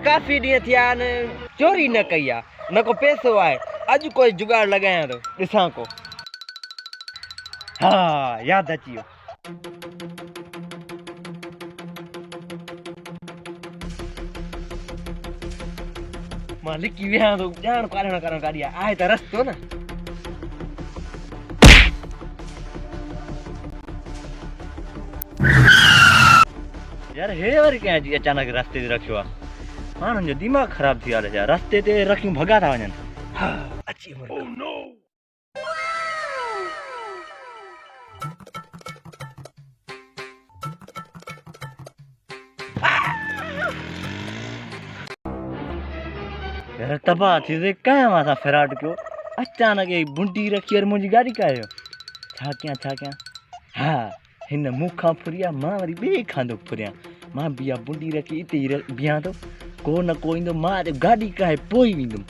काफ़ी ॾींहं थिया आहिनि चोरी न कई आहे न को पैसो आहे अॼु कोई जुगाड़ लॻायां थो ॾिसां को हा यादि अची वियो मां लिकी वियां थो ॼाण करण गाॾी आहे त रस्तो न यार हे वरी कंहिं अची अचानक रस्ते ते रखियो आहे माण्हुनि जो दिमाग़ ख़राब थी वियो आहे रस्ते ते रखियूं भॻा था वञनि हा अची वियो यार तबाह थी वई कंहिं मां फिराट कयो अचानक ई बुंडी रखी और मुंहिंजी गाॾी कयो छा कयां हा हिन मूंखां फुरिया मां वरी ॿिए खां थो फुरियां मां बिया बुंडी रखी हिते ई बीहां थो को न को ईंदो मां गाॾी काहे पोइ वेंदुमि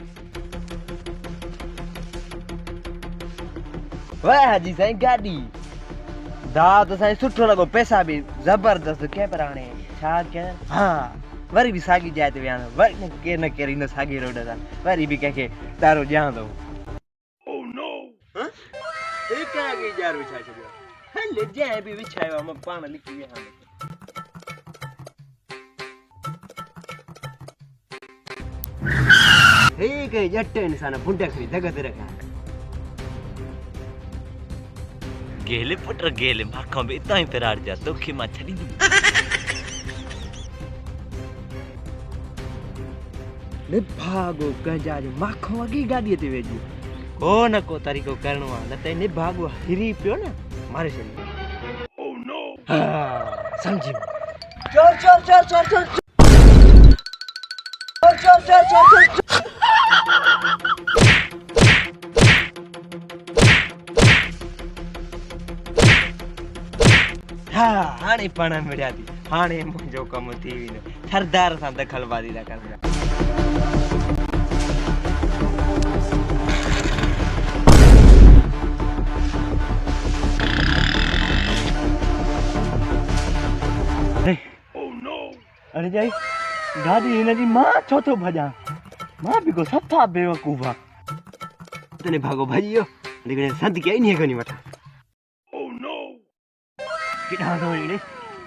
वाह हाजी साईं गाॾी दाव त साईं सुठो लॻो पैसा बि ज़बरदस्त कंहिं पर हाणे छा कयां हा वरी बि साॻी जाइ ते विया वरी केरु न केरु ईंदो साॻी रोड तां वरी बि कंहिंखे तारो ॾियां थो जार विछाए छॾियो हल जंहिं बि विछायो मां पाण लिखी विया हे कई ॼट इंसान बुंड खणी दग ते रखा गेले पुट गेले माखों बि इतां ई फिराड़ जा तोखे मां छॾींदुमि ने भागो गंजा जो माखों अॻी गाॾीअ ते वेझी को न को तरीक़ो करणो आहे न त इन भागो हिरी पियो न मारे छॾींदो हा सम्झी चोर चोर चोर चोर चोर चोर चोर चोर चोर हा हाणे पाण मिलिया थी हाणे मुंहिंजो कमु थी वेंदो सरदार सां दख़लबाज़ी था कनि अरे जाई गाड़ी हिनजी मां छो थो भॼां मां बि को सफ़ा बेवकूफ़ आहे तने भागो भॼी वियो लेकिन संत कई नहीं खणी वठां किथां थो वञे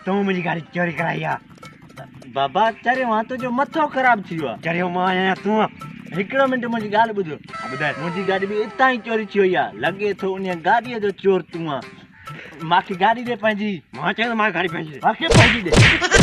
तूं मुंहिंजी गाड़ी चोरी कराई आहे बाबा चरियो मां तुंहिंजो मथो ख़राब थी वियो आहे चरियो मां आहियां तूं हिकिड़ो मिंट मुंहिंजी ॻाल्हि ॿुधो ॿुधाए मुंहिंजी गाॾी बि हितां ई चोरी थी वई आहे लॻे थो उन गाॾीअ जो चोर तूं आहे मांखे गाॾी ॾे पंहिंजी मां चयो मां गाॾी पंहिंजी ॾे